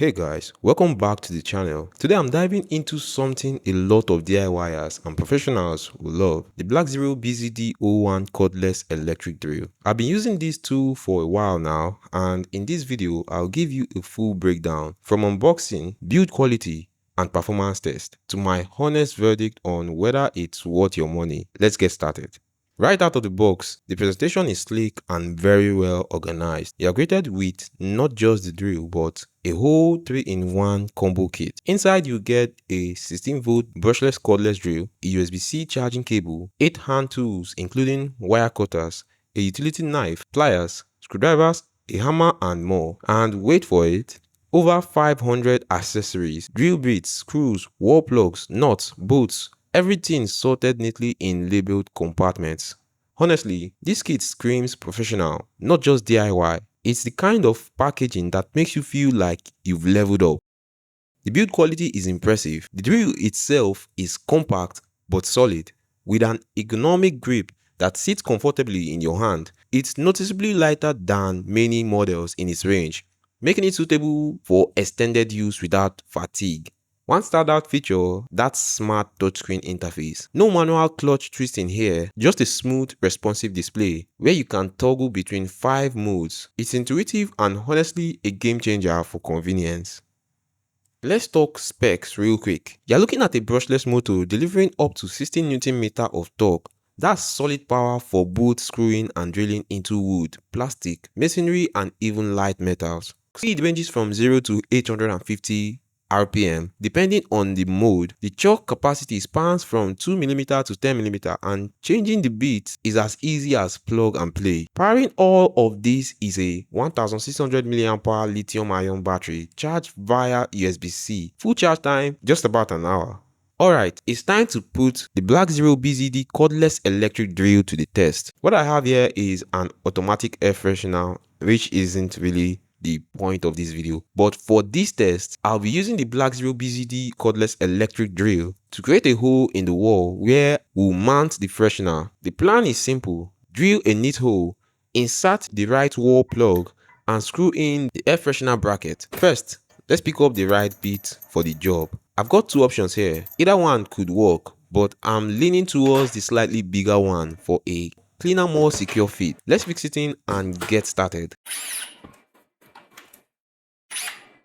Hey guys, welcome back to the channel. Today I'm diving into something a lot of DIYers and professionals will love, the Blackzero BZD-01 cordless electric drill. I've been using this tool for a while now, and in this video I'll give you a full breakdown from unboxing, build quality, and performance test to my honest verdict on whether it's worth your money. Let's get started. Right out of the box, the presentation is sleek and very well organized. You are greeted with not just the drill but a whole 3-in-1 combo kit. Inside you get a 16-volt brushless cordless drill, a USB-C charging cable, 8 hand tools including wire cutters, a utility knife, pliers, screwdrivers, a hammer and more. And wait for it, over 500 accessories, drill bits, screws, wall plugs, nuts, bolts, everything sorted neatly in labeled compartments. Honestly, this kit screams professional, not just DIY. It's the kind of packaging that makes you feel like you've leveled up. The build quality is impressive. The drill itself is compact but solid, with an ergonomic grip that sits comfortably in your hand. It's noticeably lighter than many models in its range, making it suitable for extended use without fatigue. One standout feature, that smart touchscreen interface. No manual clutch twisting here, just a smooth, responsive display where you can toggle between 5 modes. It's intuitive and honestly a game changer for convenience. Let's talk specs real quick. You're looking at a brushless motor delivering up to 16 Nm of torque. That's solid power for both screwing and drilling into wood, plastic, masonry and even light metals. Speed ranges from 0 to 850 RPM depending on the mode. The choke capacity spans from 2mm to 10mm, and changing the bits is as easy as plug and play. Powering all of this is a 1600 mAh lithium-ion battery charged via USB-C. Full charge time just about an hour. Alright, it's time to put the Blackzero BZD cordless electric drill to the test. What I have here is an automatic air freshener, which isn't really the point of this video, but for this test I'll be using the Blackzero BZD cordless electric drill to create a hole in the wall where we'll mount the freshener. The plan is simple: drill a neat hole, insert the right wall plug and screw in the air freshener bracket. First, let's pick up the right bit for the job. I've got two options here, either one could work, but I'm leaning towards the slightly bigger one for a cleaner, more secure fit. Let's fix it in and get started.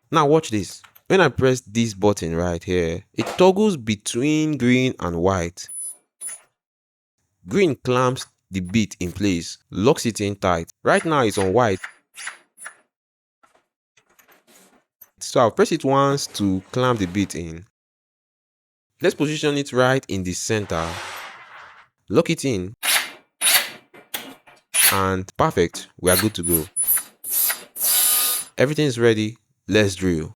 Now watch this. When I press this button right here, it toggles between green and white. Green clamps the bit in place, locks it in tight. Right now it's on white, so I'll press it once to clamp the bit in. Let's position it right in the center, lock it in, and perfect, we are good to go. Everything is ready. Let's drill.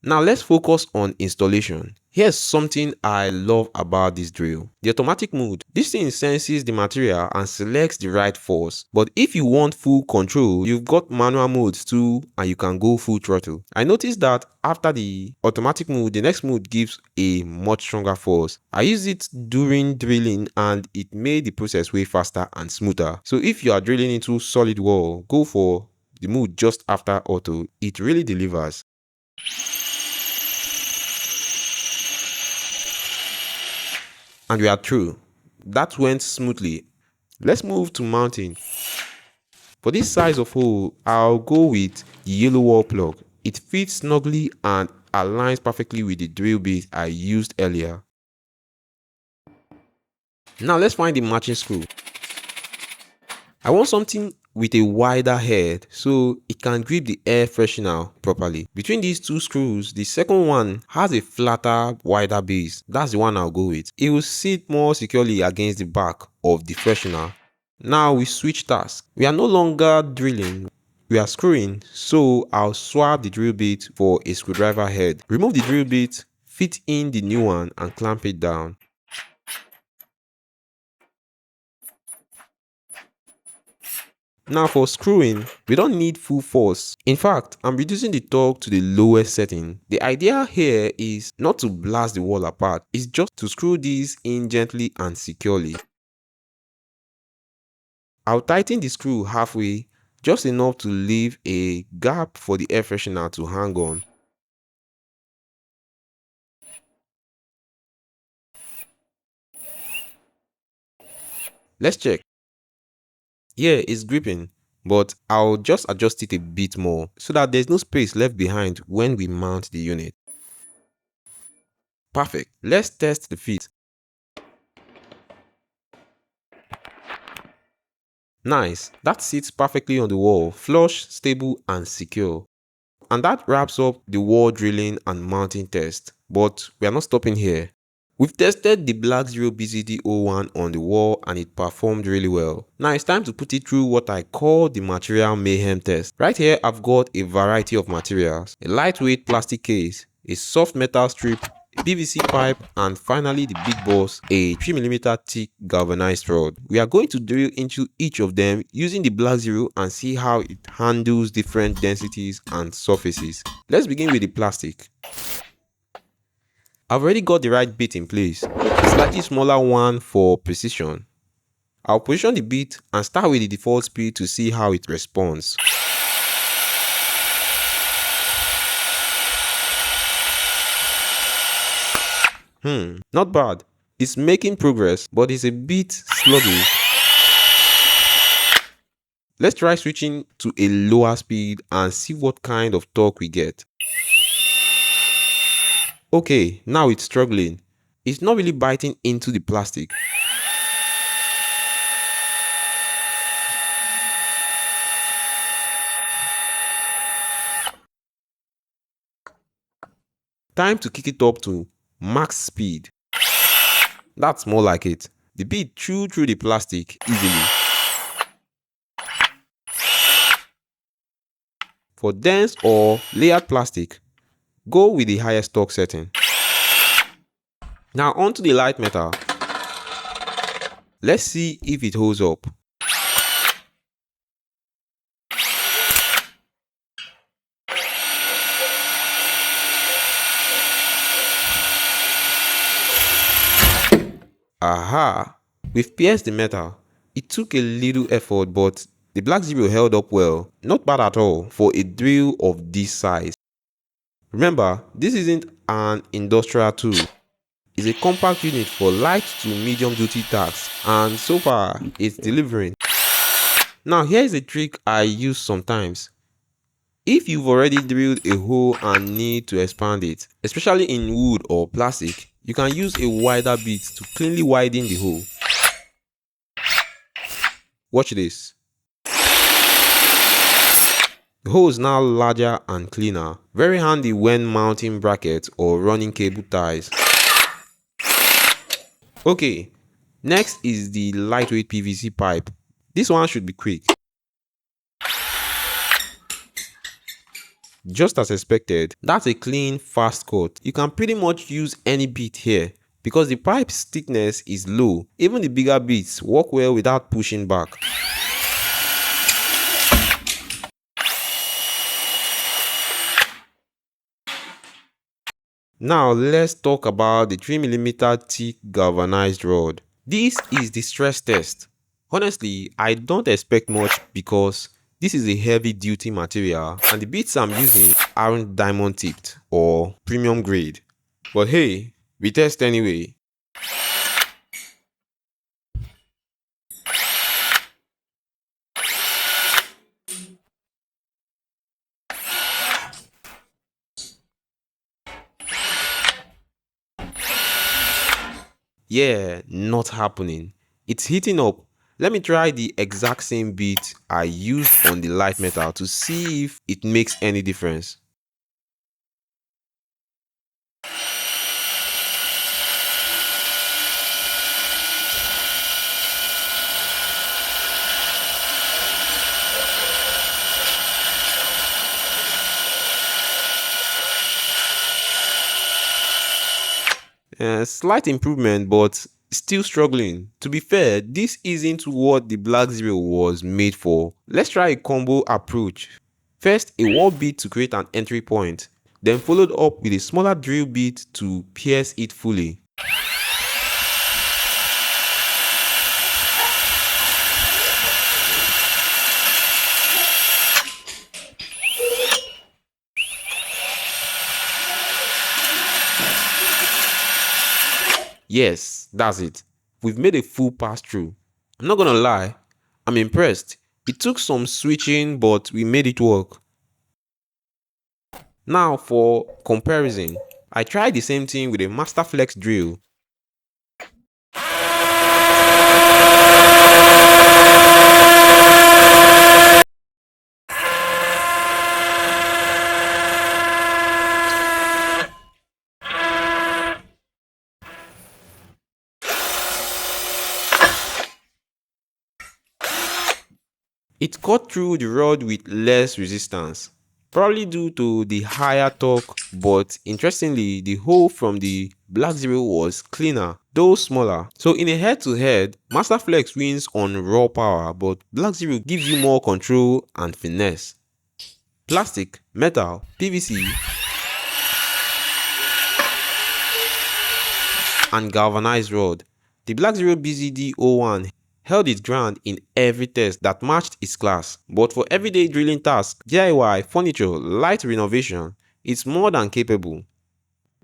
Now let's focus on installation. Here's something I love about this drill: the automatic mode. This thing senses the material and selects the right force. But if you want full control, you've got manual modes too, and you can go full throttle. I noticed that after the automatic mode, the next mode gives a much stronger force. I used it during drilling and it made the process way faster and smoother. So if you are drilling into solid wall, go for the mode just after auto. It really delivers. And we are through. That went smoothly. Let's move to mounting. For this size of hole, I'll go with the yellow wall plug. It fits snugly and aligns perfectly with the drill bit I used earlier. Now let's find the matching screw. I want something with a wider head so it can grip the air freshener properly. Between these two screws, the second one has a flatter, wider base. That's the one I'll go with. It will sit more securely against the back of the freshener. Now we switch tasks. We are no longer drilling, we are screwing, so I'll swap the drill bit for a screwdriver head. Remove the drill bit, fit in the new one and clamp it down. Now for screwing, we don't need full force. In fact, I'm reducing the torque to the lowest setting. The idea here is not to blast the wall apart, it's just to screw these in gently and securely. I'll tighten the screw halfway just enough to leave a gap for the air freshener to hang on. Let's check. Yeah, it's gripping, but I'll just adjust it a bit more so that there's no space left behind when we mount the unit. Perfect. Let's test the fit. Nice. That sits perfectly on the wall, flush, stable, and secure. And that wraps up the wall drilling and mounting test. But we are not stopping here. We've tested the Blackzero BZD-01 on the wall and it performed really well. Now it's time to put it through what I call the material mayhem test. Right here I've got a variety of materials. A lightweight plastic case, a soft metal strip, a PVC pipe, and finally the big boss, a 3mm thick galvanized rod. We are going to drill into each of them using the Blackzero and see how it handles different densities and surfaces. Let's begin with the plastic. I've already got the right bit in place, a slightly smaller one for precision. I'll position the bit and start with the default speed to see how it responds. Not bad. It's making progress, but it's a bit sluggish. Let's try switching to a lower speed and see what kind of torque we get. Okay, now it's struggling. It's not really biting into the plastic. Time to kick it up to max speed. That's more like it. The bit chew through the plastic easily. For dense or layered plastic, go with the highest torque setting. Now onto the light metal. Let's see if it holds up. Aha! We've pierced the metal. It took a little effort, but the Blackzero held up well. Not bad at all for a drill of this size. Remember, this isn't an industrial tool. It's a compact unit for light to medium duty tasks, and so far it's delivering. Now here's a trick I use sometimes. If you've already drilled a hole and need to expand it, especially in wood or plastic, you can use a wider bit to cleanly widen the hole. Watch this. The hole is now larger and cleaner, very handy when mounting brackets or running cable ties. Okay, next is the lightweight PVC pipe. This one should be quick. Just as expected, that's a clean, fast cut. You can pretty much use any bit here because the pipe's thickness is low. Even the bigger bits work well without pushing back. Now let's talk about the 3mm thick galvanized rod. This is the stress test. Honestly, I don't expect much because this is a heavy duty material and the bits I'm using aren't diamond tipped or premium grade. But hey, we test anyway. Yeah, not happening. It's heating up. Let me try the exact same bit I used on the light metal to see if it makes any difference. Slight improvement, but still struggling. To be fair, this isn't what the Blackzero was made for. Let's try a combo approach. First, a wall bit to create an entry point, then followed up with a smaller drill bit to pierce it fully. Yes, that's it. We've made a full pass through. I'm not gonna lie, I'm impressed. It took some switching, but we made it work. Now for comparison, I tried the same thing with a Masterflex drill. It cut through the rod with less resistance, probably due to the higher torque, but interestingly, the hole from the Blackzero was cleaner, though smaller. So in a head-to-head, Masterflex wins on raw power, but Blackzero gives you more control and finesse. Plastic, metal, PVC, and galvanized rod. The Blackzero BZD-01 held its ground in every test that matched its class. But for everyday drilling tasks, DIY, furniture, light renovation, it's more than capable.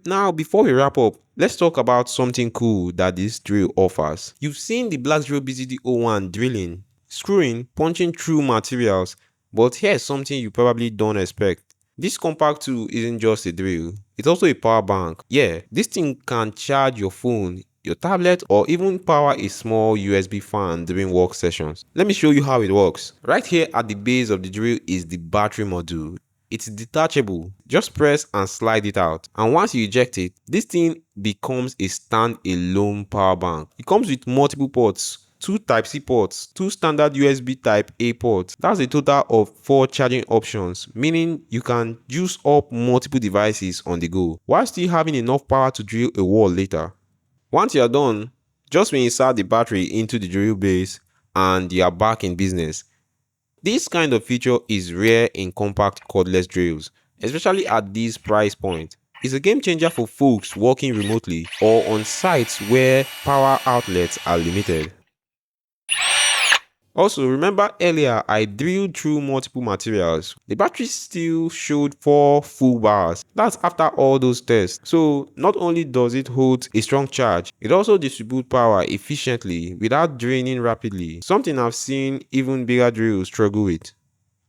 Now, before we wrap up, let's talk about something cool that this drill offers. You've seen the Blackzero BZD-01 drilling, screwing, punching through materials, but here's something you probably don't expect. This compact tool isn't just a drill, it's also a power bank. Yeah, this thing can charge your phone, your tablet, or even power a small USB fan during work sessions. Let me show you how it works. Right here at the base of the drill is the battery module. It's detachable. Just press and slide it out. And once you eject it, this thing becomes a stand-alone power bank. It comes with multiple ports. 2 Type-C ports, 2 standard USB Type-A ports. That's a total of 4 charging options, meaning you can juice up multiple devices on the go, while still having enough power to drill a wall later. Once you're done, just reinsert the battery into the drill base and you're back in business. This kind of feature is rare in compact cordless drills, especially at this price point. It's a game changer for folks working remotely or on sites where power outlets are limited. Also, remember earlier I drilled through multiple materials. The battery still showed 4 full bars. That's after all those tests. So not only does it hold a strong charge, it also distributes power efficiently without draining rapidly, something I've seen even bigger drills struggle with.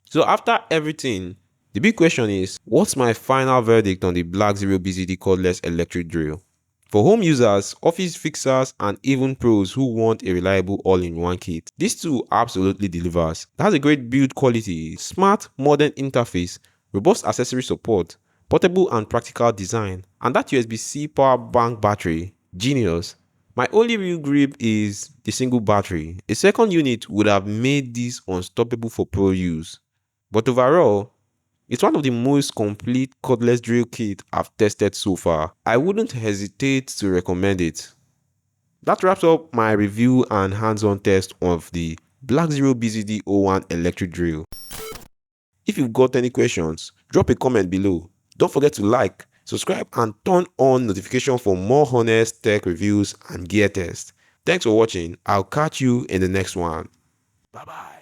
So after everything, the big question is, what's my final verdict on the Blackzero BZD cordless electric drill? For home users, office fixers, and even pros who want a reliable all-in-one kit, this tool absolutely delivers. It has a great build quality, smart, modern interface, robust accessory support, portable and practical design, and that USB-C power bank battery, genius. My only real gripe is the single battery. A second unit would have made this unstoppable for pro use. But overall, it's one of the most complete cordless drill kit I've tested so far. I wouldn't hesitate to recommend it. That wraps up my review and hands-on test of the Blackzero BZD-01 electric drill. If you've got any questions, drop a comment below. Don't forget to like, subscribe, and turn on notification for more honest tech reviews and gear tests. Thanks for watching. I'll catch you in the next one. Bye bye.